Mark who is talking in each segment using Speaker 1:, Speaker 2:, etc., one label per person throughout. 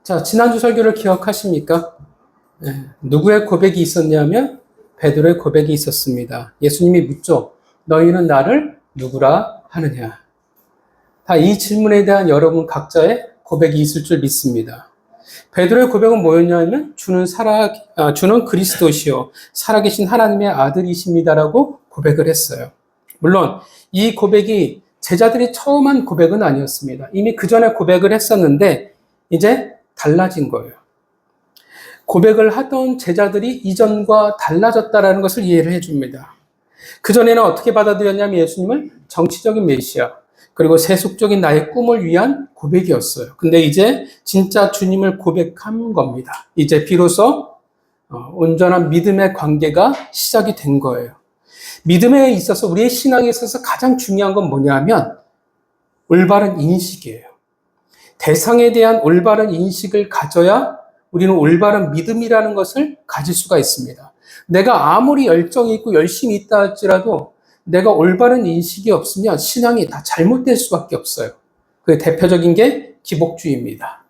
Speaker 1: 자, 지난주 설교를 기억하십니까? 누구의 고백이 있었냐면 베드로의 고백이 있었습니다. 예수님이 묻죠. 너희는 나를 누구라 하느냐? 다 이 질문에 대한 여러분 각자의 고백이 있을 줄 믿습니다. 베드로의 고백은 뭐였냐면 주는 그리스도시요 살아계신 하나님의 아들이십니다라고 고백을 했어요. 물론 이 고백이 제자들이 처음 한 고백은 아니었습니다. 이미 그 전에 고백을 했었는데 이제 달라진 거예요. 고백을 하던 제자들이 이전과 달라졌다라는 것을 이해를 해줍니다. 그전에는 어떻게 받아들였냐면 예수님을 정치적인 메시아, 그리고 세속적인 나의 꿈을 위한 고백이었어요. 근데 이제 진짜 주님을 고백한 겁니다. 이제 비로소 온전한 믿음의 관계가 시작이 된 거예요. 믿음에 있어서, 우리의 신앙에 있어서 가장 중요한 건 뭐냐면 올바른 인식이에요. 대상에 대한 올바른 인식을 가져야 우리는 올바른 믿음이라는 것을 가질 수가 있습니다. 내가 아무리 열정이 있고 열심히 있다 할지라도 내가 올바른 인식이 없으면 신앙이 다 잘못될 수밖에 없어요. 그 대표적인 게 기복주의입니다.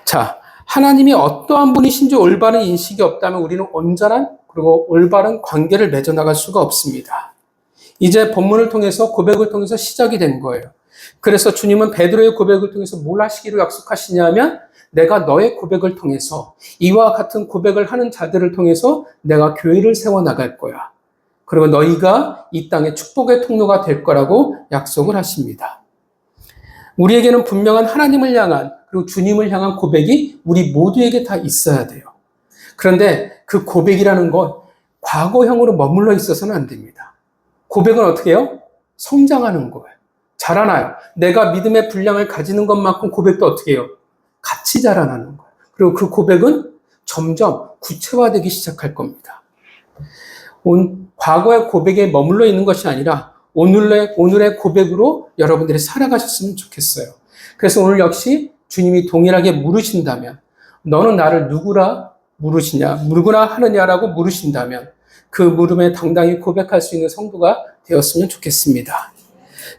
Speaker 1: 자, 하나님이 어떠한 분이신지 올바른 인식이 없다면 우리는 온전한 그리고 올바른 관계를 맺어나갈 수가 없습니다. 이제 본문을 통해서 고백을 통해서 시작이 된 거예요. 그래서 주님은 베드로의 고백을 통해서 뭘 하시기로 약속하시냐면 내가 너의 고백을 통해서 이와 같은 고백을 하는 자들을 통해서 내가 교회를 세워나갈 거야. 그리고 너희가 이 땅의 축복의 통로가 될 거라고 약속을 하십니다. 우리에게는 분명한 하나님을 향한 그리고 주님을 향한 고백이 우리 모두에게 다 있어야 돼요. 그런데 그 고백이라는 건 과거형으로 머물러 있어서는 안 됩니다. 고백은 어떻게 해요? 성장하는 거예요. 자라나요. 내가 믿음의 분량을 가지는 것만큼 고백도 어떻게 해요? 같이 자라나는 거예요. 그리고 그 고백은 점점 구체화되기 시작할 겁니다. 과거의 고백에 머물러 있는 것이 아니라 오늘의 고백으로 여러분들이 살아가셨으면 좋겠어요. 그래서 오늘 역시 주님이 동일하게 물으신다면 너는 나를 누구라 물으구나 하느냐라고 물으신다면 그 물음에 당당히 고백할 수 있는 성도가 되었으면 좋겠습니다.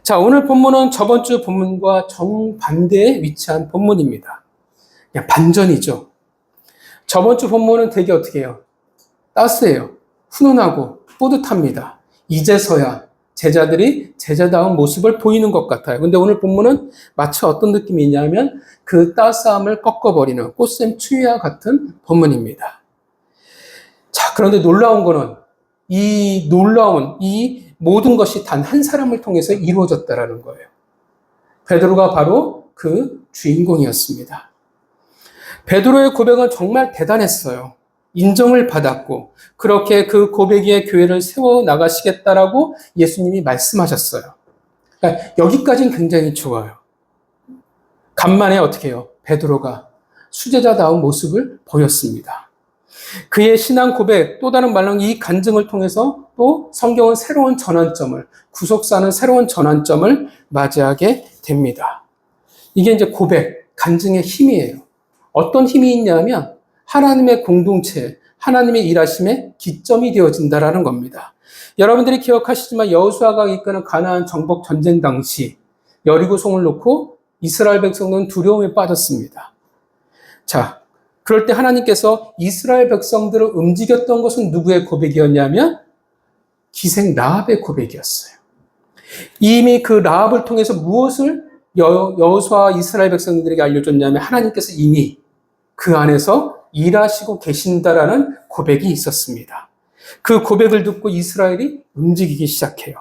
Speaker 1: 자, 오늘 본문은 저번 주 본문과 정반대에 위치한 본문입니다. 그냥 반전이죠. 저번 주 본문은 되게 어떻게 해요? 따스해요. 훈훈하고 뿌듯합니다. 이제서야 제자들이 제자다운 모습을 보이는 것 같아요. 근데 오늘 본문은 마치 어떤 느낌이 있냐면 그 따스함을 꺾어버리는 꽃샘 추위와 같은 본문입니다. 자, 그런데 놀라운 거는 이 모든 것이 단 한 사람을 통해서 이루어졌다라는 거예요. 베드로가 바로 그 주인공이었습니다. 베드로의 고백은 정말 대단했어요. 인정을 받았고 그렇게 그 고백 위에 교회를 세워나가시겠다라고 예수님이 말씀하셨어요. 그러니까 여기까지는 굉장히 좋아요. 간만에 어떻게 해요? 베드로가 수제자다운 모습을 보였습니다. 그의 신앙 고백, 또 다른 말로 이 간증을 통해서 또 성경은 새로운 전환점을, 구속사는 새로운 전환점을 맞이하게 됩니다. 이게 이제 고백, 간증의 힘이에요. 어떤 힘이 있냐면 하나님의 공동체, 하나님의 일하심의 기점이 되어진다라는 겁니다. 여러분들이 기억하시지만 여호수아가 이끄는 가나안 정복 전쟁 당시 여리고성을 놓고 이스라엘 백성은 두려움에 빠졌습니다. 자, 그럴 때 하나님께서 이스라엘 백성들을 움직였던 것은 누구의 고백이었냐면 기생 라합의 고백이었어요. 이미 그 라합을 통해서 무엇을 여호수아와 이스라엘 백성들에게 알려줬냐면 하나님께서 이미 그 안에서 일하시고 계신다라는 고백이 있었습니다. 그 고백을 듣고 이스라엘이 움직이기 시작해요.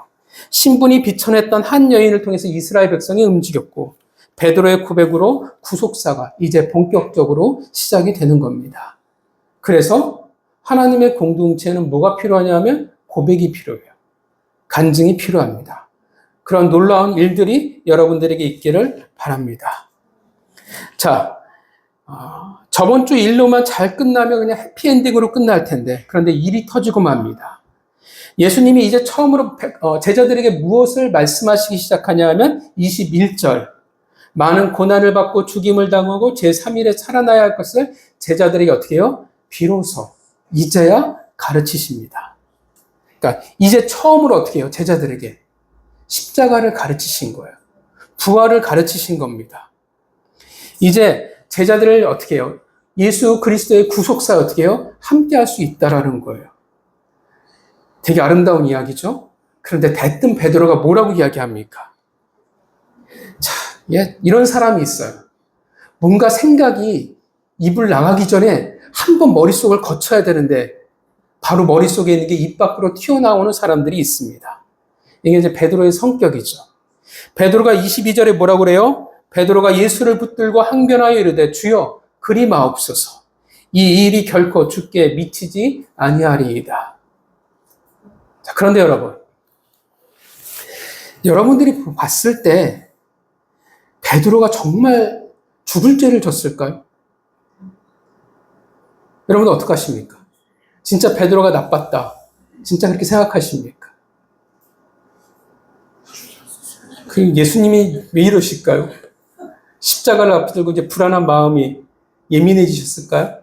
Speaker 1: 신분이 비천했던 한 여인을 통해서 이스라엘 백성이 움직였고 베드로의 고백으로 구속사가 이제 본격적으로 시작이 되는 겁니다. 그래서 하나님의 공동체는 뭐가 필요하냐면 고백이 필요해요. 간증이 필요합니다. 그런 놀라운 일들이 여러분들에게 있기를 바랍니다. 자, 저번 주 일로만 잘 끝나면 그냥 해피엔딩으로 끝날 텐데 그런데 일이 터지고 맙니다. 예수님이 이제 처음으로 제자들에게 무엇을 말씀하시기 시작하냐 하면 21절 많은 고난을 받고 죽임을 당하고 제3일에 살아나야 할 것을 제자들에게 어떻게 해요? 비로소 이제야 가르치십니다. 그러니까 이제 처음으로 어떻게 해요? 제자들에게 십자가를 가르치신 거예요. 부활을 가르치신 겁니다. 이제 제자들을 어떻게 해요? 예수 그리스도의 구속사에 어떻게 해요? 함께 할 수 있다라는 거예요. 되게 아름다운 이야기죠? 그런데 대뜸 베드로가 뭐라고 이야기합니까? 자, 이런 사람이 있어요. 뭔가 생각이 입을 나가기 전에 한번 머릿속을 거쳐야 되는데 바로 머릿속에 있는 게 입 밖으로 튀어나오는 사람들이 있습니다. 이게 이제 베드로의 성격이죠. 베드로가 22절에 뭐라고 그래요? 베드로가 예수를 붙들고 항변하여 이르되 주여 그리 마옵소서. 이 일이 결코 주께 미치지 아니하리이다. 자, 그런데 여러분들이 봤을 때 베드로가 정말 죽을 죄를 졌을까요? 여러분들 어떻게 하십니까? 진짜 베드로가 나빴다. 진짜 그렇게 생각하십니까? 그 예수님이 왜 이러실까요? 십자가를 앞에 들고 이제 불안한 마음이 예민해지셨을까요?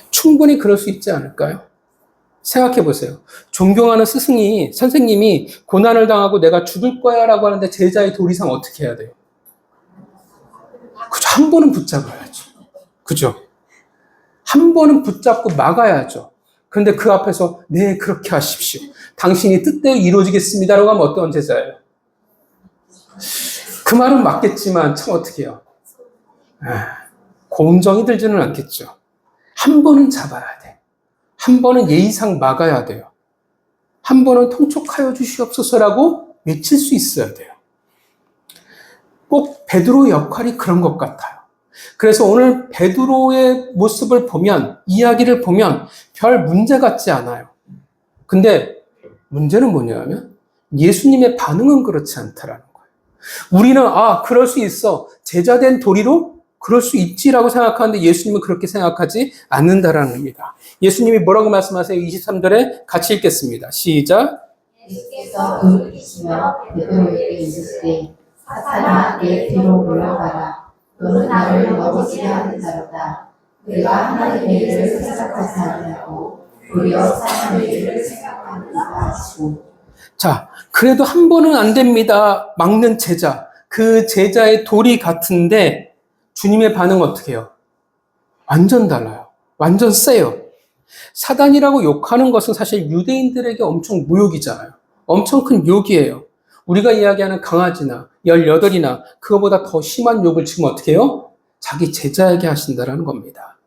Speaker 1: 충분히 그럴 수 있지 않을까요? 생각해 보세요. 존경하는 선생님이 고난을 당하고 내가 죽을 거야 라고 하는데 제자의 도리상 어떻게 해야 돼요? 그죠? 한 번은 붙잡아야죠. 그죠? 한 번은 붙잡고 막아야죠. 그런데 그 앞에서 네, 그렇게 하십시오. 당신이 뜻대로 이루어지겠습니다 라고 하면 어떤 제자예요? 그 말은 맞겠지만 참 어떻게 해요? 공정이 들지는 않겠죠. 한 번은 잡아야 돼. 한 번은 예의상 막아야 돼요. 한 번은 통촉하여 주시옵소서라고 외칠 수 있어야 돼요. 꼭 베드로의 역할이 그런 것 같아요. 그래서 오늘 베드로의 모습을 보면, 이야기를 보면 별 문제 같지 않아요. 근데 문제는 뭐냐면 예수님의 반응은 그렇지 않다라는 거예요. 우리는 그럴 수 있어. 제자된 도리로 그럴 수 있지라고 생각하는데 예수님은 그렇게 생각하지 않는다라는 겁니다. 예수님이 뭐라고 말씀하세요? 23절에 같이 읽겠습니다. 시작.
Speaker 2: 예수께서 돌이키시며 베드로에게 이르시되 사탄아 내 뒤로 물러가라. 너는 나를 넘어지게 하는 자로다. 내가 하나님의 일을 생각하지 아니하고 도리어 사람의 일을 생각하는가 하시고.
Speaker 1: 자, 그래도 한 번은 안 됩니다. 막는 제자. 그 제자의 도리 같은데 주님의 반응은 어떻게 해요? 완전 달라요. 완전 세요. 사단이라고 욕하는 것은 사실 유대인들에게 엄청 모욕이잖아요. 엄청 큰 욕이에요. 우리가 이야기하는 강아지나 18이나 그거보다 더 심한 욕을 지금 어떻게 해요? 자기 제자에게 하신다라는 겁니다.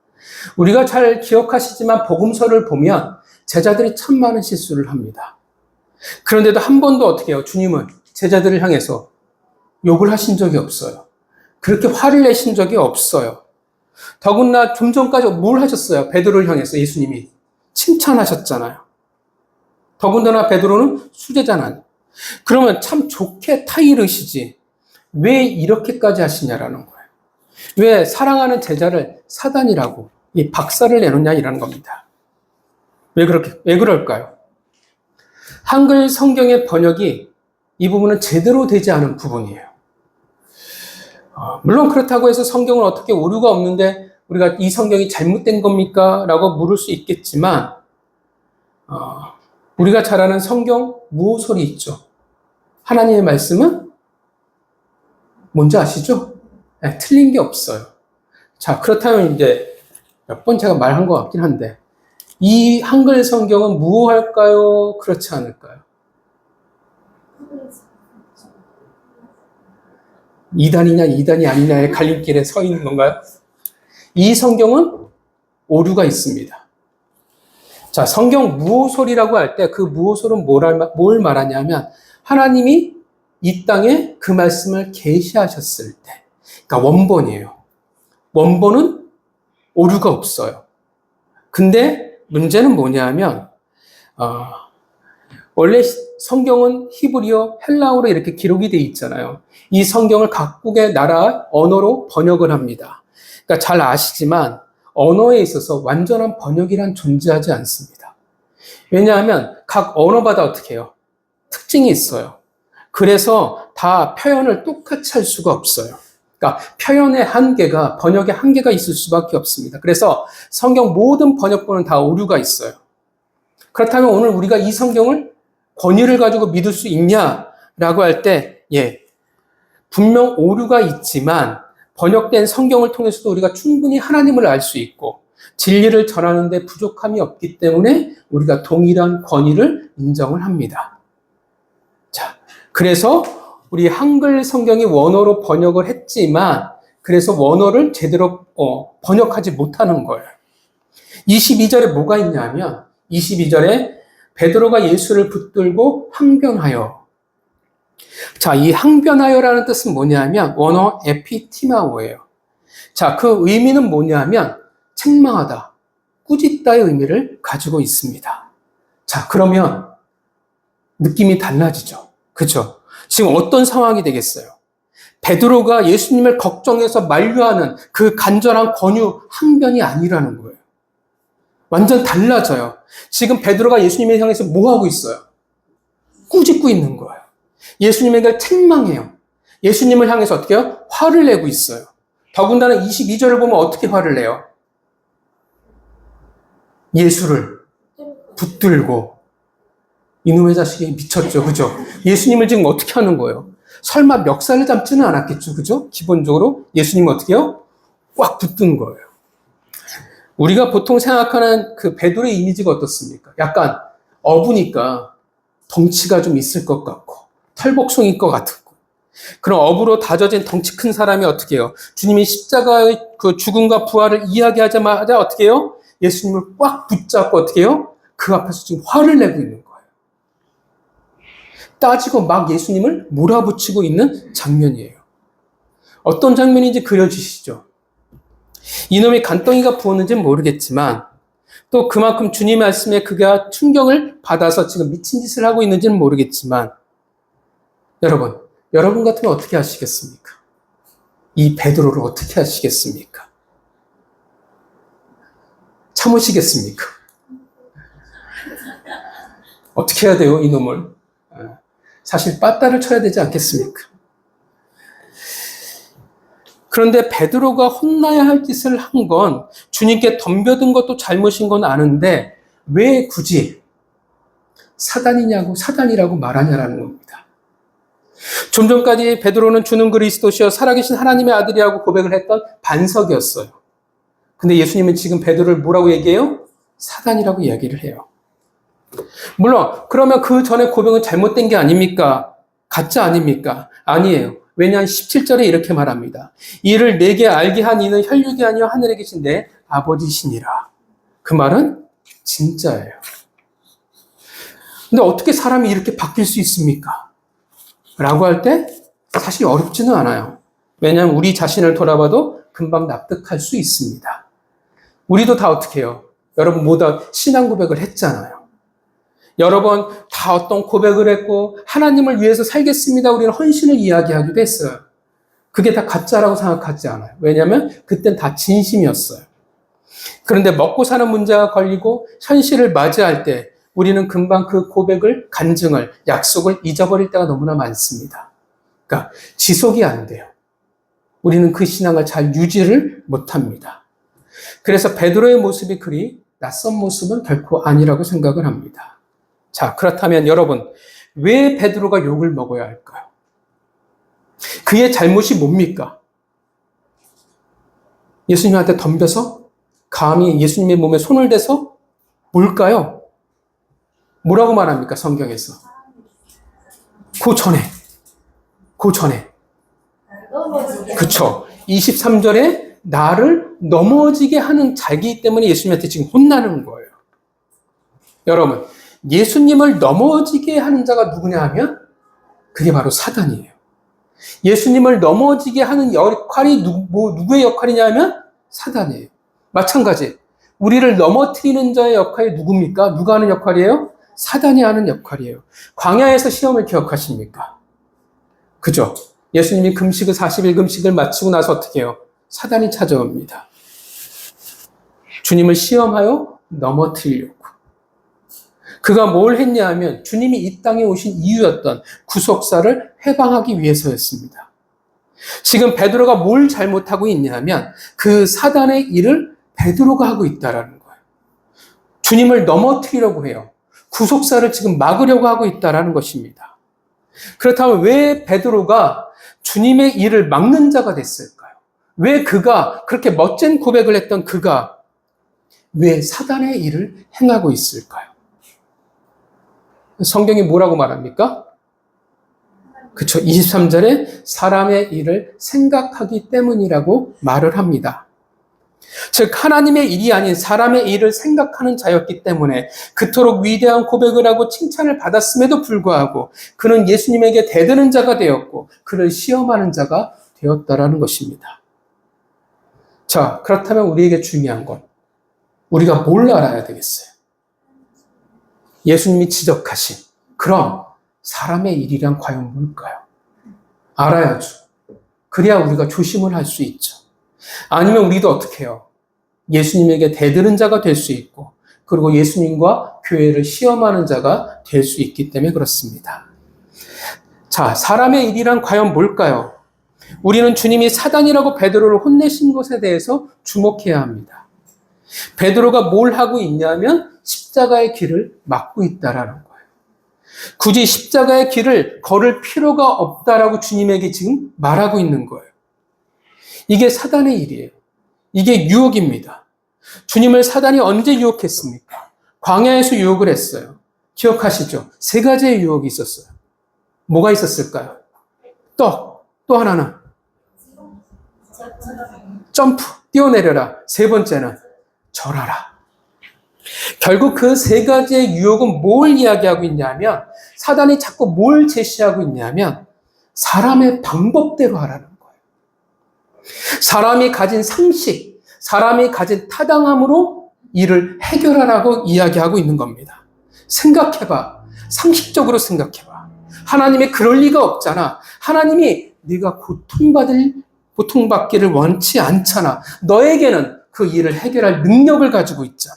Speaker 1: 우리가 잘 기억하시지만 복음서를 보면 제자들이 참 많은 실수를 합니다. 그런데도 한 번도 어떻게 해요? 주님은 제자들을 향해서 욕을 하신 적이 없어요. 그렇게 화를 내신 적이 없어요. 더군다나 좀 전까지 뭘 하셨어요? 베드로를 향해서 예수님이 칭찬하셨잖아요. 더군다나 베드로는 수제자는. 그러면 참 좋게 타이르시지 왜 이렇게까지 하시냐라는 거예요. 왜 사랑하는 제자를 사단이라고 이 박살을 내놓냐라는 겁니다. 왜 그럴까요? 한글 성경의 번역이 이 부분은 제대로 되지 않은 부분이에요. 물론 그렇다고 해서 성경은 어떻게 오류가 없는데 우리가 이 성경이 잘못된 겁니까? 라고 물을 수 있겠지만 우리가 잘 아는 성경 무호설이 있죠. 하나님의 말씀은 뭔지 아시죠? 네, 틀린 게 없어요. 자, 그렇다면 이제 몇 번 제가 말한 것 같긴 한데 이 한글 성경은 무호할까요? 그렇지 않을까요? 2단이냐 2단이 아니냐의 갈림길에 서 있는 건가요? 이 성경은 오류가 있습니다. 자, 성경 무호설이라고 할 때 그 무호설은 뭘 말하냐면 하나님이 이 땅에 그 말씀을 계시하셨을 때, 그러니까 원본이에요. 원본은 오류가 없어요. 근데 문제는 뭐냐면 원래 성경은 히브리어, 헬라어로 이렇게 기록이 돼 있잖아요. 이 성경을 각국의 나라 언어로 번역을 합니다. 그러니까 잘 아시지만 언어에 있어서 완전한 번역이란 존재하지 않습니다. 왜냐하면 각 언어마다 어떻게 해요? 특징이 있어요. 그래서 다 표현을 똑같이 할 수가 없어요. 그러니까 표현의 한계가, 번역의 한계가 있을 수밖에 없습니다. 그래서 성경 모든 번역본은 다 오류가 있어요. 그렇다면 오늘 우리가 이 성경을 권위를 가지고 믿을 수 있냐라고 할 때, 분명 오류가 있지만 번역된 성경을 통해서도 우리가 충분히 하나님을 알 수 있고 진리를 전하는 데 부족함이 없기 때문에 우리가 동일한 권위를 인정을 합니다. 자, 그래서 우리 한글 성경이 원어로 번역을 했지만 그래서 원어를 제대로 번역하지 못하는 거예요. 22절에 뭐가 있냐면 22절에 베드로가 예수를 붙들고 항변하여. 자, 이 항변하여라는 뜻은 뭐냐면 원어 에피티마오예요. 자, 그 의미는 뭐냐면 책망하다, 꾸짖다의 의미를 가지고 있습니다. 자, 그러면 느낌이 달라지죠. 그렇죠? 지금 어떤 상황이 되겠어요? 베드로가 예수님을 걱정해서 만류하는 그 간절한 권유, 항변이 아니라는 거예요. 완전 달라져요. 지금 베드로가 예수님을 향해서 뭐 하고 있어요? 꾸짖고 있는 거예요. 예수님에게 책망해요. 예수님을 향해서 어떻게 해요? 화를 내고 있어요. 더군다나 22절을 보면 어떻게 화를 내요? 예수를 붙들고. 이놈의 자식이 미쳤죠. 그죠? 예수님을 지금 어떻게 하는 거예요? 설마 멱살을 잡지는 않았겠죠. 그죠? 기본적으로 예수님을 어떻게 해요? 꽉 붙든 거예요. 우리가 보통 생각하는 그 베드로의 이미지가 어떻습니까? 약간 어부니까 덩치가 좀 있을 것 같고 털복숭이일 것 같고 그런 어부로 다져진 덩치 큰 사람이 어떻게 해요? 주님이 십자가의 그 죽음과 부활을 이야기하자마자 어떻게 해요? 예수님을 꽉 붙잡고 어떻게 해요? 그 앞에서 지금 화를 내고 있는 거예요. 따지고 막 예수님을 몰아붙이고 있는 장면이에요. 어떤 장면인지 그려지시죠? 이놈의 간덩이가 부었는지는 모르겠지만 또 그만큼 주님의 말씀에 그가 충격을 받아서 지금 미친 짓을 하고 있는지는 모르겠지만 여러분 같으면 어떻게 하시겠습니까? 이 베드로를 어떻게 하시겠습니까? 참으시겠습니까? 어떻게 해야 돼요, 이놈을? 사실 빠따를 쳐야 되지 않겠습니까? 그런데 베드로가 혼나야 할 짓을 한 건 주님께 덤벼든 것도 잘못인 건 아는데 왜 굳이 사단이라고 말하냐라는 겁니다. 좀 전까지 베드로는 주는 그리스도시여 살아계신 하나님의 아들이라고 고백을 했던 반석이었어요. 근데 예수님은 지금 베드로를 뭐라고 얘기해요? 사단이라고 이야기를 해요. 물론 그러면 그 전에 고백은 잘못된 게 아닙니까? 가짜 아닙니까? 아니에요. 왜냐하면 17절에 이렇게 말합니다. 이를 내게 알게 한 이는 혈육이 아니요 하늘에 계신 내 아버지시니라. 그 말은 진짜예요. 근데 어떻게 사람이 이렇게 바뀔 수 있습니까? 라고 할 때 사실 어렵지는 않아요. 왜냐하면 우리 자신을 돌아봐도 금방 납득할 수 있습니다. 우리도 다 어떻게 해요? 여러분 모두 신앙 고백을 했잖아요. 여러 번 다 어떤 고백을 했고 하나님을 위해서 살겠습니다. 우리는 헌신을 이야기하기도 했어요. 그게 다 가짜라고 생각하지 않아요. 왜냐하면 그땐 다 진심이었어요. 그런데 먹고 사는 문제가 걸리고 현실을 맞이할 때 우리는 금방 그 고백을, 간증을, 약속을 잊어버릴 때가 너무나 많습니다. 그러니까 지속이 안 돼요. 우리는 그 신앙을 잘 유지를 못합니다. 그래서 베드로의 모습이 그리 낯선 모습은 결코 아니라고 생각을 합니다. 자, 그렇다면 여러분, 왜 베드로가 욕을 먹어야 할까요? 그의 잘못이 뭡니까? 예수님한테 덤벼서 감히 예수님의 몸에 손을 대서 뭘까요? 뭐라고 말합니까? 성경에서. 그 전에. 그쵸. 23절에 나를 넘어지게 하는 자기 때문에 예수님한테 지금 혼나는 거예요. 여러분, 예수님을 넘어지게 하는 자가 누구냐 하면 그게 바로 사단이에요. 예수님을 넘어지게 하는 역할이 누구의 역할이냐 하면 사단이에요. 마찬가지. 우리를 넘어뜨리는 자의 역할이 누굽니까? 누가 하는 역할이에요? 사단이 하는 역할이에요. 광야에서 시험을 기억하십니까? 그죠? 예수님이 금식을 40일 금식을 마치고 나서 어떻게 해요? 사단이 찾아옵니다. 주님을 시험하여 넘어뜨리려고. 그가 뭘 했냐 하면 주님이 이 땅에 오신 이유였던 구속사를 해방하기 위해서였습니다. 지금 베드로가 뭘 잘못하고 있냐면 그 사단의 일을 베드로가 하고 있다라는 거예요. 주님을 넘어뜨리려고 해요. 구속사를 지금 막으려고 하고 있다라는 것입니다. 그렇다면 왜 베드로가 주님의 일을 막는 자가 됐을까요? 왜 그가 그렇게 멋진 고백을 했던 그가 왜 사단의 일을 행하고 있을까요? 성경이 뭐라고 말합니까? 그쵸. 23절에 사람의 일을 생각하기 때문이라고 말을 합니다. 즉 하나님의 일이 아닌 사람의 일을 생각하는 자였기 때문에 그토록 위대한 고백을 하고 칭찬을 받았음에도 불구하고 그는 예수님에게 대드는 자가 되었고 그를 시험하는 자가 되었다라는 것입니다. 자, 그렇다면 우리에게 중요한 건 우리가 뭘 알아야 되겠어요? 예수님이 지적하신 그럼 사람의 일이란 과연 뭘까요? 알아야죠. 그래야 우리가 조심을 할 수 있죠. 아니면 우리도 어떻게 해요? 예수님에게 대드는 자가 될 수 있고 그리고 예수님과 교회를 시험하는 자가 될 수 있기 때문에 그렇습니다. 자, 사람의 일이란 과연 뭘까요? 우리는 주님이 사단이라고 베드로를 혼내신 것에 대해서 주목해야 합니다. 베드로가 뭘 하고 있냐면 십자가의 길을 막고 있다라는 거예요. 굳이 십자가의 길을 걸을 필요가 없다라고 주님에게 지금 말하고 있는 거예요. 이게 사단의 일이에요. 이게 유혹입니다. 주님을 사단이 언제 유혹했습니까? 광야에서 유혹을 했어요. 기억하시죠? 3가지의 유혹이 있었어요. 뭐가 있었을까요? 떡, 또 하나는 점프, 뛰어내려라. 3번째는 절하라. 결국 그 3가지의 유혹은 뭘 이야기하고 있냐면 사단이 자꾸 뭘 제시하고 있냐면 사람의 방법대로 하라는 거예요. 사람이 가진 상식, 사람이 가진 타당함으로 일을 해결하라고 이야기하고 있는 겁니다. 생각해봐. 상식적으로 생각해봐. 하나님이 그럴 리가 없잖아. 하나님이 네가 고통받기를 원치 않잖아. 너에게는 그 일을 해결할 능력을 가지고 있잖아.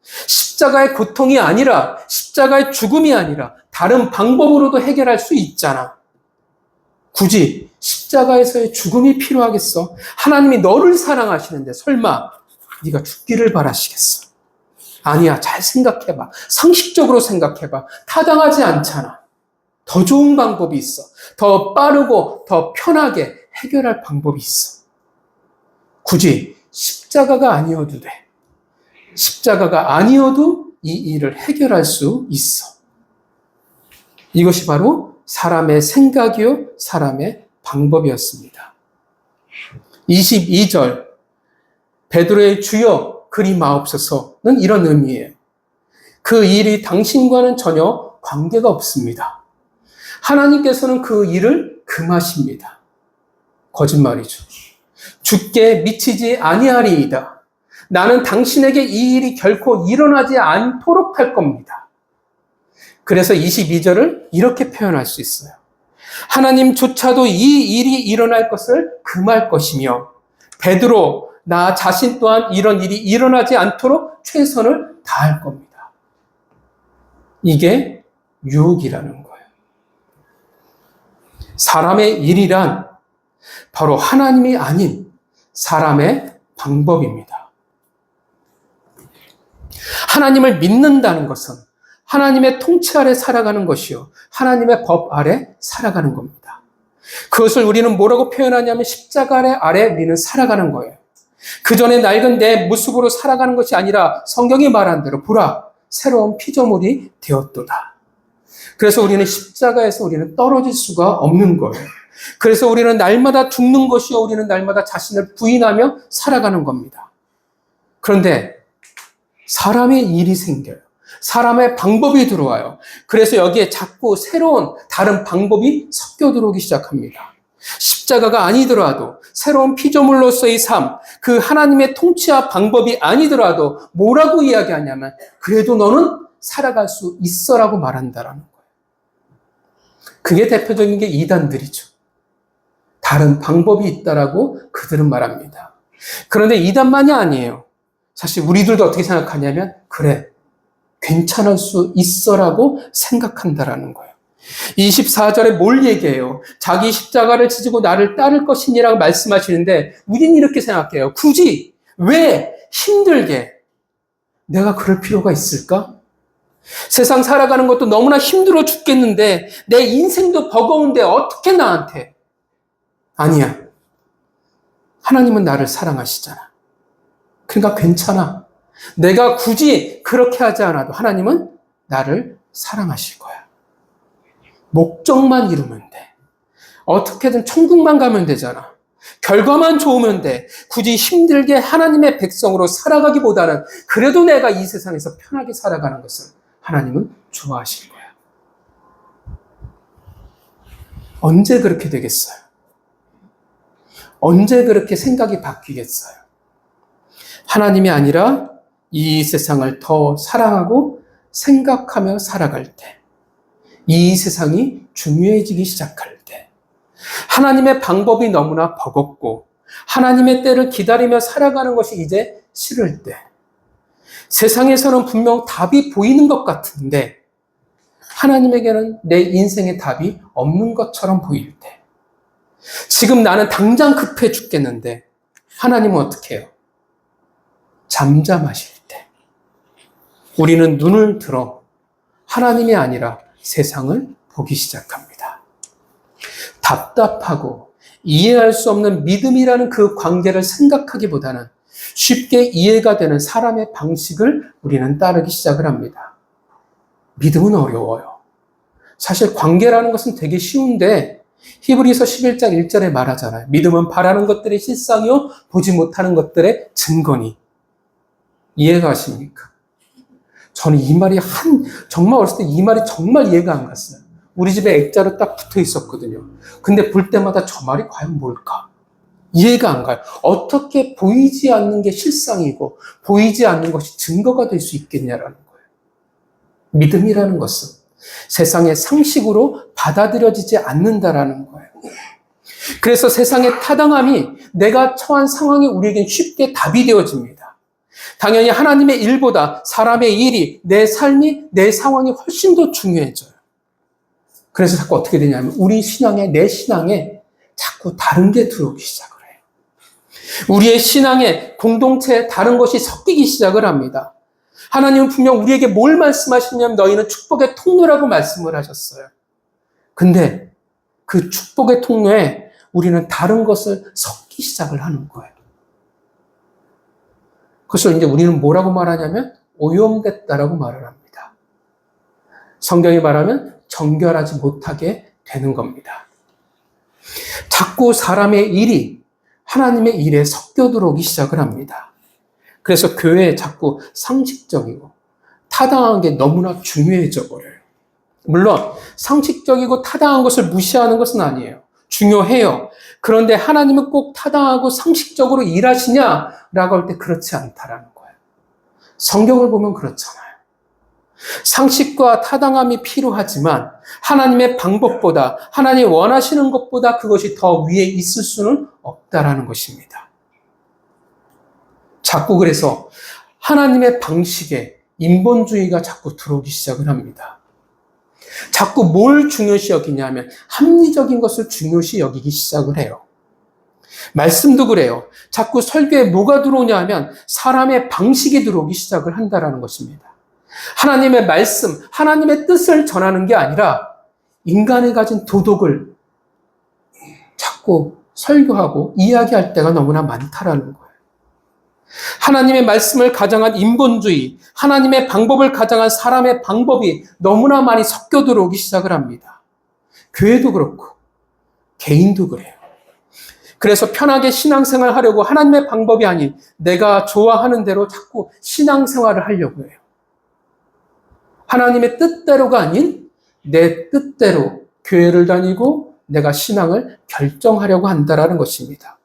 Speaker 1: 십자가의 고통이 아니라 십자가의 죽음이 아니라 다른 방법으로도 해결할 수 있잖아. 굳이 십자가에서의 죽음이 필요하겠어? 하나님이 너를 사랑하시는데 설마 네가 죽기를 바라시겠어? 아니야. 잘 생각해봐. 상식적으로 생각해봐. 타당하지 않잖아. 더 좋은 방법이 있어. 더 빠르고 더 편하게 해결할 방법이 있어. 굳이 십자가가 아니어도 돼. 십자가가 아니어도 이 일을 해결할 수 있어. 이것이 바로 사람의 생각이요, 사람의 방법이었습니다. 22절 베드로의 주여 그리 마옵소서는 이런 의미예요. 그 일이 당신과는 전혀 관계가 없습니다. 하나님께서는 그 일을 금하십니다. 거짓말이죠. 주께 미치지 아니하리이다. 나는 당신에게 이 일이 결코 일어나지 않도록 할 겁니다. 그래서 22절을 이렇게 표현할 수 있어요. 하나님조차도 이 일이 일어날 것을 금할 것이며 베드로 나 자신 또한 이런 일이 일어나지 않도록 최선을 다할 겁니다. 이게 유혹이라는 거예요. 사람의 일이란 바로 하나님이 아닌 사람의 방법입니다. 하나님을 믿는다는 것은 하나님의 통치 아래 살아가는 것이요. 하나님의 법 아래 살아가는 겁니다. 그것을 우리는 뭐라고 표현하냐면 십자가 아래 우리는 살아가는 거예요. 그 전에 낡은 내 모습으로 살아가는 것이 아니라 성경이 말한 대로 보라, 새로운 피조물이 되었도다. 그래서 우리는 십자가에서 우리는 떨어질 수가 없는 거예요. 그래서 우리는 날마다 죽는 것이요. 우리는 날마다 자신을 부인하며 살아가는 겁니다. 그런데 사람의 일이 생겨요. 사람의 방법이 들어와요. 그래서 여기에 자꾸 새로운 다른 방법이 섞여 들어오기 시작합니다. 십자가가 아니더라도 새로운 피조물로서의 삶, 그 하나님의 통치와 방법이 아니더라도 뭐라고 이야기하냐면 그래도 너는 살아갈 수 있어라고 말한다라는 거예요. 그게 대표적인 게 이단들이죠. 다른 방법이 있다라고 그들은 말합니다. 그런데 이단만이 아니에요. 사실 우리들도 어떻게 생각하냐면 그래, 괜찮을 수 있어라고 생각한다라는 거예요. 24절에 뭘 얘기해요? 자기 십자가를 지지고 나를 따를 것이니라고 말씀하시는데 우리는 이렇게 생각해요. 굳이 왜 힘들게 내가 그럴 필요가 있을까? 세상 살아가는 것도 너무나 힘들어 죽겠는데 내 인생도 버거운데 어떻게 나한테 아니야. 하나님은 나를 사랑하시잖아. 그러니까 괜찮아. 내가 굳이 그렇게 하지 않아도 하나님은 나를 사랑하실 거야. 목적만 이루면 돼. 어떻게든 천국만 가면 되잖아. 결과만 좋으면 돼. 굳이 힘들게 하나님의 백성으로 살아가기보다는 그래도 내가 이 세상에서 편하게 살아가는 것을 하나님은 좋아하실 거야. 언제 그렇게 되겠어요? 언제 그렇게 생각이 바뀌겠어요? 하나님이 아니라 이 세상을 더 사랑하고 생각하며 살아갈 때, 이 세상이 중요해지기 시작할 때, 하나님의 방법이 너무나 버겁고 하나님의 때를 기다리며 살아가는 것이 이제 싫을 때, 세상에서는 분명 답이 보이는 것 같은데 하나님에게는 내 인생의 답이 없는 것처럼 보일 때, 지금 나는 당장 급해 죽겠는데 하나님은 어떻게 해요? 잠잠하실 때 우리는 눈을 들어 하나님이 아니라 세상을 보기 시작합니다. 답답하고 이해할 수 없는 믿음이라는 그 관계를 생각하기보다는 쉽게 이해가 되는 사람의 방식을 우리는 따르기 시작을 합니다. 믿음은 어려워요. 사실 관계라는 것은 되게 쉬운데 히브리서 11장 1절에 말하잖아요. 믿음은 바라는 것들의 실상이요 보지 못하는 것들의 증거니. 이해가 가십니까? 저는 이 말이 정말 어렸을 때 이 말이 정말 이해가 안 갔어요. 우리 집에 액자로 딱 붙어 있었거든요. 근데 볼 때마다 저 말이 과연 뭘까? 이해가 안 가요. 어떻게 보이지 않는 게 실상이고 보이지 않는 것이 증거가 될 수 있겠냐라는 거예요. 믿음이라는 것은 세상의 상식으로 받아들여지지 않는다라는 거예요. 그래서 세상의 타당함이 내가 처한 상황이 우리에겐 쉽게 답이 되어집니다. 당연히 하나님의 일보다 사람의 일이, 내 삶이, 내 상황이 훨씬 더 중요해져요. 그래서 자꾸 어떻게 되냐면 우리 신앙에, 내 신앙에 자꾸 다른 게 들어오기 시작을 해요. 우리의 신앙에 공동체에 다른 것이 섞이기 시작을 합니다. 하나님은 분명 우리에게 뭘 말씀하시냐면 너희는 축복의 통로라고 말씀을 하셨어요. 근데 그 축복의 통로에 우리는 다른 것을 섞기 시작을 하는 거예요. 그래서 이제 우리는 뭐라고 말하냐면 오염됐다라고 말을 합니다. 성경이 말하면 정결하지 못하게 되는 겁니다. 자꾸 사람의 일이 하나님의 일에 섞여 들어오기 시작을 합니다. 그래서 교회에 자꾸 상식적이고 타당한 게 너무나 중요해져 버려요. 물론 상식적이고 타당한 것을 무시하는 것은 아니에요. 중요해요. 그런데 하나님은 꼭 타당하고 상식적으로 일하시냐라고 할 때 그렇지 않다라는 거예요. 성경을 보면 그렇잖아요. 상식과 타당함이 필요하지만 하나님의 방법보다 하나님이 원하시는 것보다 그것이 더 위에 있을 수는 없다라는 것입니다. 자꾸 그래서 하나님의 방식에 인본주의가 자꾸 들어오기 시작을 합니다. 자꾸 뭘 중요시 여기냐면 합리적인 것을 중요시 여기기 시작을 해요. 말씀도 그래요. 자꾸 설교에 뭐가 들어오냐 하면 사람의 방식이 들어오기 시작을 한다라는 것입니다. 하나님의 말씀, 하나님의 뜻을 전하는 게 아니라 인간이 가진 도덕을 자꾸 설교하고 이야기할 때가 너무나 많다라는 거예요. 하나님의 말씀을 가장한 인본주의, 하나님의 방법을 가장한 사람의 방법이 너무나 많이 섞여 들어오기 시작을 합니다. 교회도 그렇고 개인도 그래요. 그래서 편하게 신앙생활 하려고 하나님의 방법이 아닌 내가 좋아하는 대로 자꾸 신앙생활을 하려고 해요. 하나님의 뜻대로가 아닌 내 뜻대로 교회를 다니고 내가 신앙을 결정하려고 한다라는 것입니다.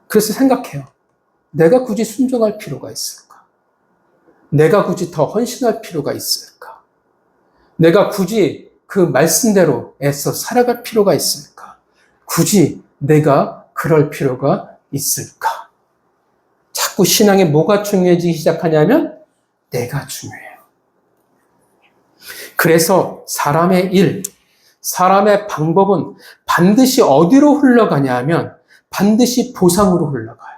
Speaker 1: 그래서 생각해요. 내가 굳이 순종할 필요가 있을까? 내가 굳이 더 헌신할 필요가 있을까? 내가 굳이 그 말씀대로 애써 살아갈 필요가 있을까? 굳이 내가 그럴 필요가 있을까? 자꾸 신앙에 뭐가 중요해지기 시작하냐면 내가 중요해요. 그래서 사람의 일, 사람의 방법은 반드시 어디로 흘러가냐 하면 반드시 보상으로 흘러가요.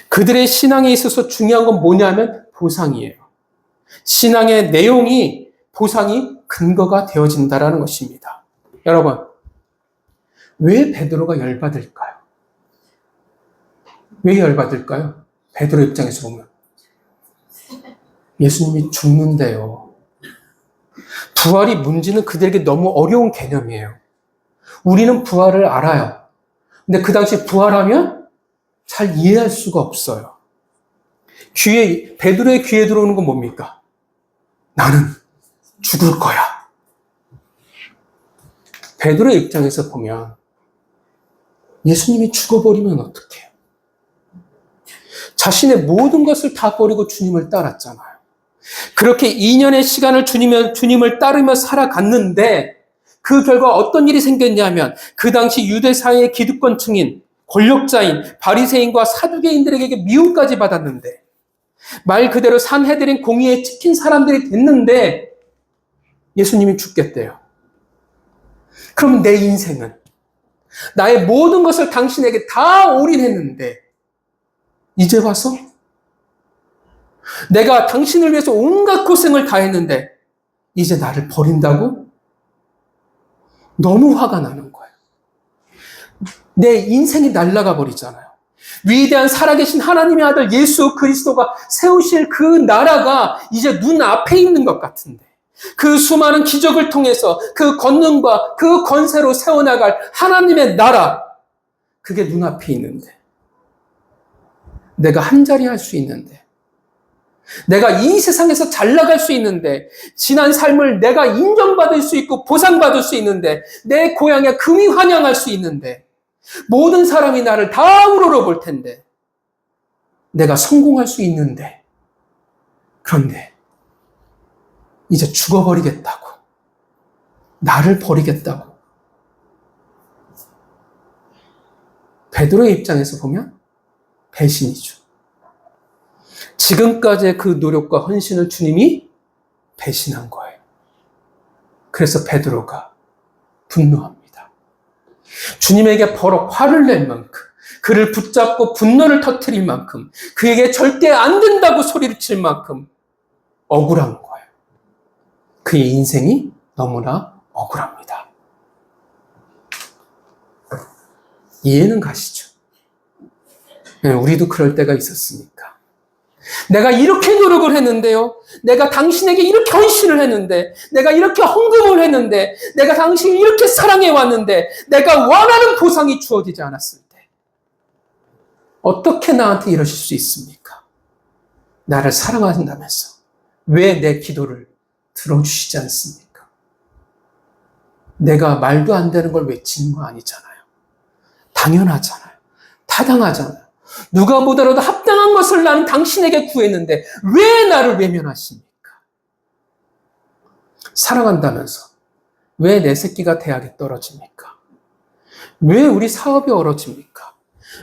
Speaker 1: 그들의 신앙에 있어서 중요한 건 뭐냐면 보상이에요. 신앙의 내용이 보상이 근거가 되어진다라는 것입니다. 여러분, 왜 베드로가 열받을까요? 왜 열받을까요? 베드로 입장에서 보면 예수님이 죽는데요. 부활이 뭔지는 그들에게 너무 어려운 개념이에요. 우리는 부활을 알아요. 근데 그 당시 부활하면 잘 이해할 수가 없어요. 베드로의 귀에 들어오는 건 뭡니까? 나는 죽을 거야. 베드로의 입장에서 보면 예수님이 죽어버리면 어떡해요? 자신의 모든 것을 다 버리고 주님을 따랐잖아요. 그렇게 2년의 시간을 주님을 따르며 살아갔는데 그 결과 어떤 일이 생겼냐면 그 당시 유대 사회의 기득권층인 권력자인 바리새인과 사두개인들에게 미움까지 받았는데 말 그대로 산헤드린 공의에 찍힌 사람들이 됐는데 예수님이 죽겠대요. 그럼 내 인생은 나의 모든 것을 당신에게 다 올인했는데 이제 와서 내가 당신을 위해서 온갖 고생을 다 했는데 이제 나를 버린다고? 너무 화가 나는 거예요. 내 인생이 날아가 버리잖아요. 위대한 살아계신 하나님의 아들 예수 그리스도가 세우실 그 나라가 이제 눈앞에 있는 것 같은데 그 수많은 기적을 통해서 그 권능과 그 권세로 세워나갈 하나님의 나라 그게 눈앞에 있는데 내가 한자리 할 수 있는데 내가 이 세상에서 잘 나갈 수 있는데 지난 삶을 내가 인정받을 수 있고 보상받을 수 있는데 내 고향에 금이 환영할 수 있는데 모든 사람이 나를 다 우러러볼 텐데 내가 성공할 수 있는데 그런데 이제 죽어버리겠다고 나를 버리겠다고 베드로의 입장에서 보면 배신이죠. 지금까지의 그 노력과 헌신을 주님이 배신한 거예요. 그래서 베드로가 분노합니다. 주님에게 버럭 화를 낼 만큼 그를 붙잡고 분노를 터뜨릴 만큼 그에게 절대 안 된다고 소리를 칠 만큼 억울한 거예요. 그의 인생이 너무나 억울합니다. 이해는 가시죠? 우리도 그럴 때가 있었으니까. 내가 이렇게 노력을 했는데요. 내가 당신에게 이렇게 헌신을 했는데, 내가 이렇게 헌금을 했는데, 내가 당신을 이렇게 사랑해 왔는데, 내가 원하는 보상이 주어지지 않았을 때, 어떻게 나한테 이러실 수 있습니까? 나를 사랑하신다면서 왜 내 기도를 들어주시지 않습니까? 내가 말도 안 되는 걸 외치는 거 아니잖아요. 당연하잖아요. 타당하잖아요. 누가 보더라도 합당한 것을 나는 당신에게 구했는데 왜 나를 외면하십니까? 사랑한다면서 왜 내 새끼가 대학에 떨어집니까? 왜 우리 사업이 어려집니까?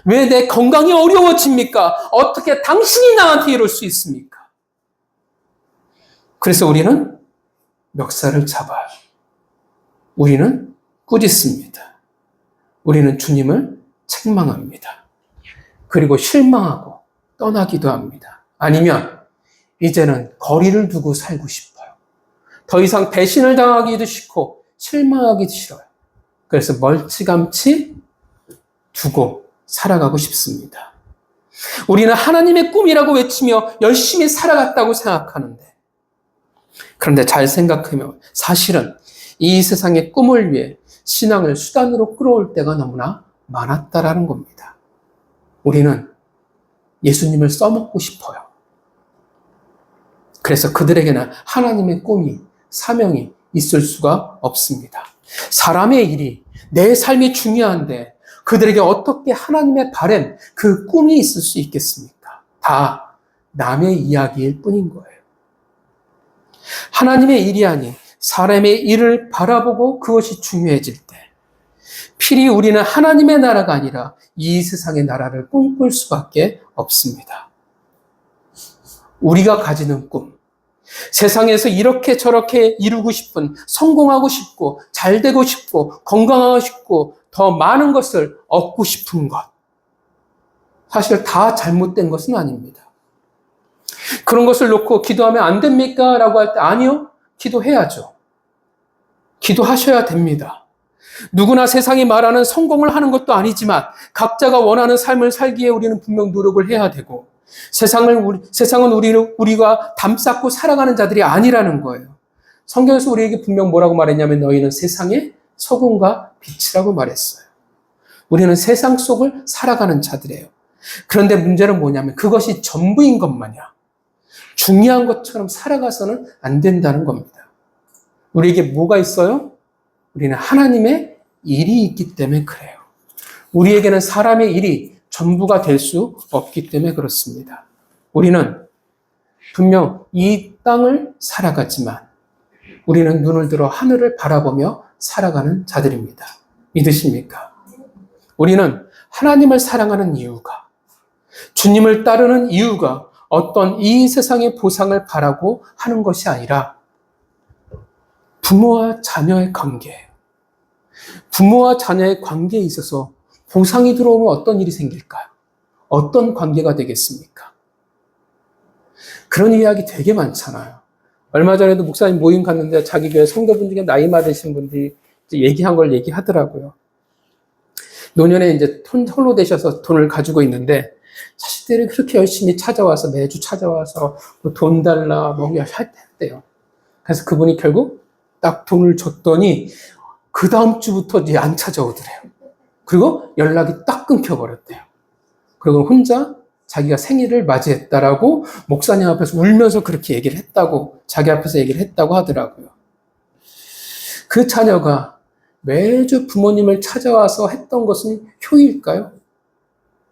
Speaker 1: 왜 내 건강이 어려워집니까? 어떻게 당신이 나한테 이럴 수 있습니까? 그래서 우리는 멱살을 잡아요. 우리는 꾸짖습니다. 우리는 주님을 책망합니다. 그리고 실망하고 떠나기도 합니다. 아니면 이제는 거리를 두고 살고 싶어요. 더 이상 배신을 당하기도 싫고 실망하기도 싫어요. 그래서 멀찌감치 두고 살아가고 싶습니다. 우리는 하나님의 꿈이라고 외치며 열심히 살아갔다고 생각하는데 그런데 잘 생각하면 사실은 이 세상의 꿈을 위해 신앙을 수단으로 끌어올 때가 너무나 많았다라는 겁니다. 우리는 예수님을 써먹고 싶어요. 그래서 그들에게는 하나님의 꿈이, 사명이 있을 수가 없습니다. 사람의 일이, 내 삶이 중요한데 그들에게 어떻게 하나님의 바램, 그 꿈이 있을 수 있겠습니까? 다 남의 이야기일 뿐인 거예요. 하나님의 일이 아닌 사람의 일을 바라보고 그것이 중요해질 때 필히 우리는 하나님의 나라가 아니라 이 세상의 나라를 꿈꿀 수밖에 없습니다. 우리가 가지는 꿈, 세상에서 이렇게 저렇게 이루고 싶은, 성공하고 싶고, 잘 되고 싶고, 건강하고 싶고, 더 많은 것을 얻고 싶은 것. 사실 다 잘못된 것은 아닙니다. 그런 것을 놓고 기도하면 안 됩니까? 라고 할 때 아니요, 기도해야죠. 기도하셔야 됩니다. 누구나 세상이 말하는 성공을 하는 것도 아니지만 각자가 원하는 삶을 살기에 우리는 분명 노력을 해야 되고 세상은 우리가 담쌓고 살아가는 자들이 아니라는 거예요. 성경에서 우리에게 분명 뭐라고 말했냐면 너희는 세상의 소금과 빛이라고 말했어요. 우리는 세상 속을 살아가는 자들이에요. 그런데 문제는 뭐냐면 그것이 전부인 것 마냥 중요한 것처럼 살아가서는 안 된다는 겁니다. 우리에게 뭐가 있어요? 우리는 하나님의 일이 있기 때문에 그래요. 우리에게는 사람의 일이 전부가 될 수 없기 때문에 그렇습니다. 우리는 분명 이 땅을 살아가지만 우리는 눈을 들어 하늘을 바라보며 살아가는 자들입니다. 믿으십니까? 우리는 하나님을 사랑하는 이유가, 주님을 따르는 이유가 어떤 이 세상의 보상을 바라고 하는 것이 아니라 부모와 자녀의 관계예요. 부모와 자녀의 관계에 있어서 보상이 들어오면 어떤 일이 생길까요? 어떤 관계가 되겠습니까? 그런 이야기 되게 많잖아요. 얼마 전에도 목사님 모임 갔는데 자기 교회 성도분 중에 나이 많으신 분들이 얘기한 걸 얘기하더라고요. 노년에 이제 홀로 되셔서 돈을 가지고 있는데 자식들이 그렇게 열심히 찾아와서 매주 찾아와서 뭐 돈 달라 뭐 했대요. 그래서 그분이 결국 딱 돈을 줬더니 그 다음 주부터 이제 안 찾아오더래요. 그리고 연락이 딱 끊겨버렸대요. 그리고 혼자 자기가 생일을 맞이했다라고 목사님 앞에서 울면서 그렇게 얘기를 했다고, 자기 앞에서 얘기를 했다고 하더라고요. 그 자녀가 매주 부모님을 찾아와서 했던 것은 효일까요?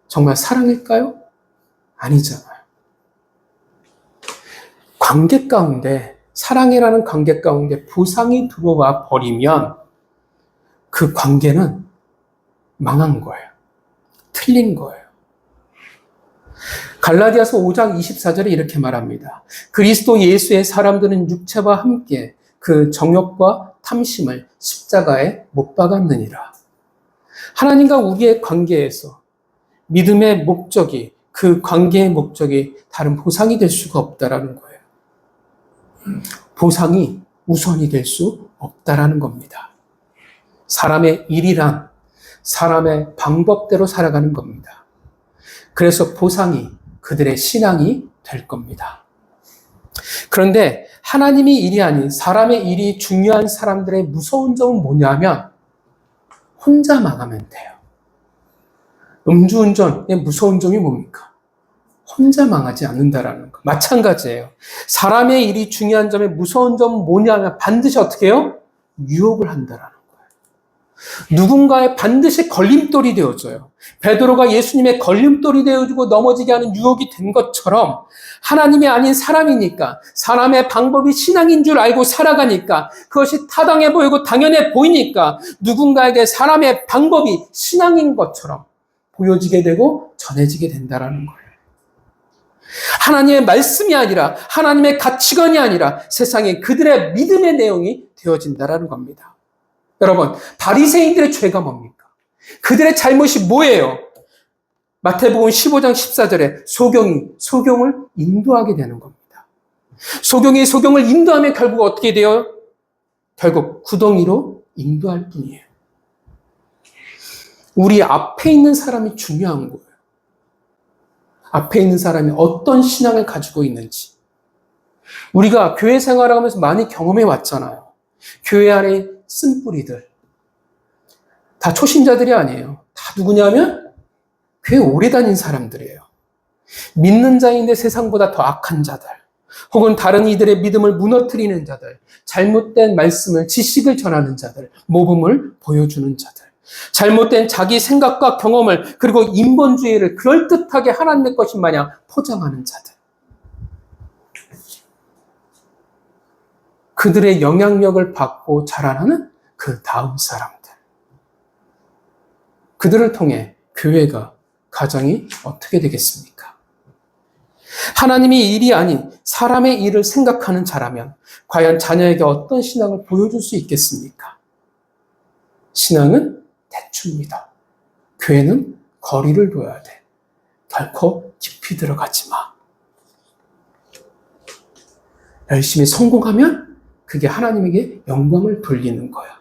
Speaker 1: 정말 사랑일까요? 아니잖아요. 관계 가운데, 사랑이라는 관계 가운데 보상이 들어와 버리면 그 관계는 망한 거예요. 틀린 거예요. 갈라디아서 5장 24절에 이렇게 말합니다. 그리스도 예수의 사람들은 육체와 함께 그 정욕과 탐심을 십자가에 못 박았느니라. 하나님과 우리의 관계에서 믿음의 목적이, 그 관계의 목적이 다른 보상이 될 수가 없다라는 거예요. 보상이 우선이 될 수 없다라는 겁니다. 사람의 일이란 사람의 방법대로 살아가는 겁니다. 그래서 보상이 그들의 신앙이 될 겁니다. 그런데 하나님의 일이 아닌 사람의 일이 중요한 사람들의 무서운 점은 뭐냐면 혼자 망하면 돼요. 음주운전의 무서운 점이 뭡니까? 혼자 망하지 않는다라는 거. 마찬가지예요. 사람의 일이 중요한 점의 무서운 점은 뭐냐면 반드시 어떻게 해요? 유혹을 한다라는 거예요. 누군가의 반드시 걸림돌이 되어줘요. 베드로가 예수님의 걸림돌이 되어주고 넘어지게 하는 유혹이 된 것처럼 하나님이 아닌 사람이니까 사람의 방법이 신앙인 줄 알고 살아가니까 그것이 타당해 보이고 당연해 보이니까 누군가에게 사람의 방법이 신앙인 것처럼 보여지게 되고 전해지게 된다는 거예요. 하나님의 말씀이 아니라 하나님의 가치관이 아니라 세상에 그들의 믿음의 내용이 되어진다는 겁니다. 여러분, 바리새인들의 죄가 뭡니까? 그들의 잘못이 뭐예요? 마태복음 15장 14절에 소경을 인도하게 되는 겁니다. 소경이 소경을 인도하면 결국 어떻게 돼요? 결국 구덩이로 인도할 뿐이에요. 우리 앞에 있는 사람이 중요한 거예요. 앞에 있는 사람이 어떤 신앙을 가지고 있는지. 우리가 교회 생활을 하면서 많이 경험해 왔잖아요. 교회 안에 쓴뿌리들. 다 초신자들이 아니에요. 다 누구냐면 교회 오래 다닌 사람들이에요. 믿는 자인데 세상보다 더 악한 자들. 혹은 다른 이들의 믿음을 무너뜨리는 자들. 잘못된 말씀을, 지식을 전하는 자들. 모범을 보여주는 자들. 잘못된 자기 생각과 경험을 그리고 인본주의를 그럴듯하게 하나님의 것인 마냥 포장하는 자들. 그들의 영향력을 받고 자라나는 그 다음 사람들. 그들을 통해 교회가, 가정이 어떻게 되겠습니까? 하나님의 일이 아닌 사람의 일을 생각하는 자라면 과연 자녀에게 어떤 신앙을 보여줄 수 있겠습니까? 신앙은 대충입니다. 교회는 거리를 둬야 돼. 결코 깊이 들어가지 마. 열심히 성공하면 그게 하나님에게 영광을 돌리는 거야.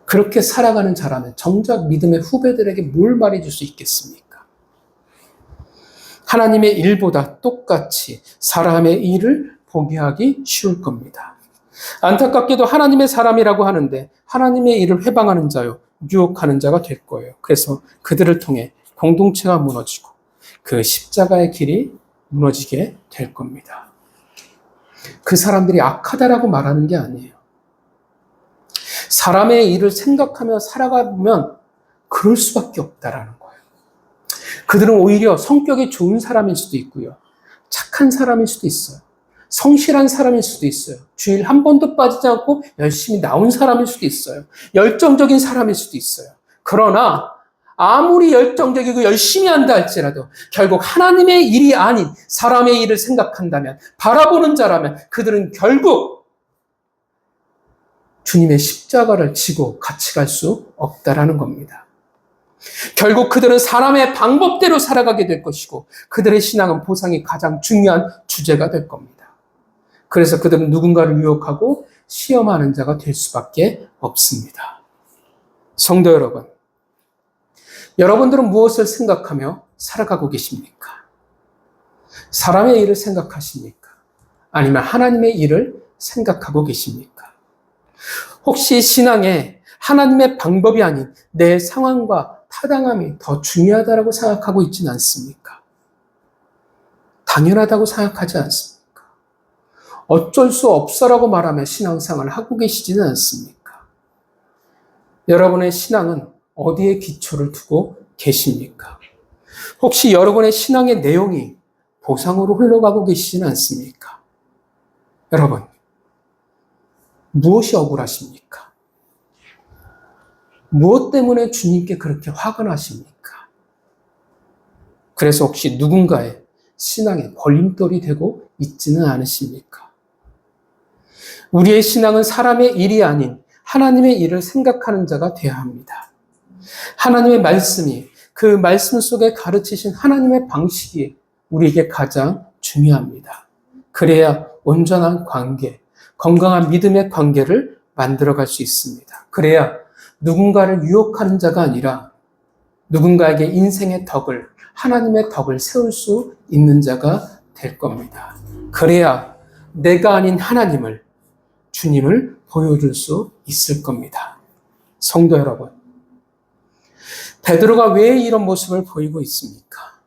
Speaker 1: 그렇게 살아가는 자라면 정작 믿음의 후배들에게 뭘 말해줄 수 있겠습니까? 하나님의 일보다 똑같이 사람의 일을 보게 하기 쉬울 겁니다. 안타깝게도 하나님의 사람이라고 하는데 하나님의 일을 회방하는 자요, 유혹하는 자가 될 거예요. 그래서 그들을 통해 공동체가 무너지고 그 십자가의 길이 무너지게 될 겁니다. 그 사람들이 악하다라고 말하는 게 아니에요. 사람의 일을 생각하며 살아가면 그럴 수밖에 없다라는 거예요. 그들은 오히려 성격이 좋은 사람일 수도 있고요. 착한 사람일 수도 있어요. 성실한 사람일 수도 있어요. 주일 한 번도 빠지지 않고 열심히 나온 사람일 수도 있어요. 열정적인 사람일 수도 있어요. 그러나 아무리 열정적이고 열심히 한다 할지라도 결국 하나님의 일이 아닌 사람의 일을 생각한다면, 바라보는 자라면 그들은 결국 주님의 십자가를 지고 같이 갈 수 없다라는 겁니다. 결국 그들은 사람의 방법대로 살아가게 될 것이고 그들의 신앙은 보상이 가장 중요한 주제가 될 겁니다. 그래서 그들은 누군가를 유혹하고 시험하는 자가 될 수밖에 없습니다. 성도 여러분, 여러분들은 무엇을 생각하며 살아가고 계십니까? 사람의 일을 생각하십니까? 아니면 하나님의 일을 생각하고 계십니까? 혹시 신앙에 하나님의 방법이 아닌 내 상황과 타당함이 더 중요하다고 생각하고 있지는 않습니까? 당연하다고 생각하지 않습니까? 어쩔 수 없어라고 말하며 신앙생활을 하고 계시지는 않습니까? 여러분의 신앙은 어디에 기초를 두고 계십니까? 혹시 여러분의 신앙의 내용이 보상으로 흘러가고 계시지는 않습니까? 여러분, 무엇이 억울하십니까? 무엇 때문에 주님께 그렇게 화가 나십니까? 그래서 혹시 누군가의 신앙에 걸림돌이 되고 있지는 않으십니까? 우리의 신앙은 사람의 일이 아닌 하나님의 일을 생각하는 자가 되어야 합니다. 하나님의 말씀이, 그 말씀 속에 가르치신 하나님의 방식이 우리에게 가장 중요합니다. 그래야 온전한 관계, 건강한 믿음의 관계를 만들어갈 수 있습니다. 그래야 누군가를 유혹하는 자가 아니라 누군가에게 인생의 덕을, 하나님의 덕을 세울 수 있는 자가 될 겁니다. 그래야 내가 아닌 하나님을, 주님을 보여줄 수 있을 겁니다. 성도 여러분, 베드로가 왜 이런 모습을 보이고 있습니까?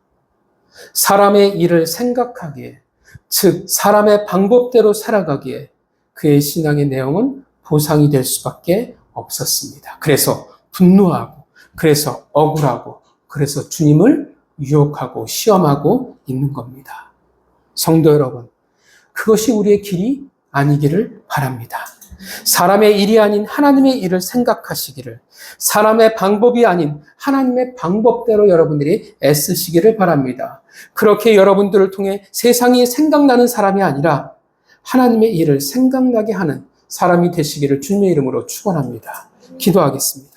Speaker 1: 사람의 일을 생각하기에, 즉 사람의 방법대로 살아가기에 그의 신앙의 내용은 보상이 될 수밖에 없었습니다. 그래서 분노하고, 그래서 억울하고, 그래서 주님을 유혹하고 시험하고 있는 겁니다. 성도 여러분, 그것이 우리의 길이 아니기를 바랍니다. 사람의 일이 아닌 하나님의 일을 생각하시기를, 사람의 방법이 아닌 하나님의 방법대로 여러분들이 애쓰시기를 바랍니다. 그렇게 여러분들을 통해 세상이 생각나는 사람이 아니라 하나님의 일을 생각나게 하는 사람이 되시기를 주님의 이름으로 축원합니다. 기도하겠습니다.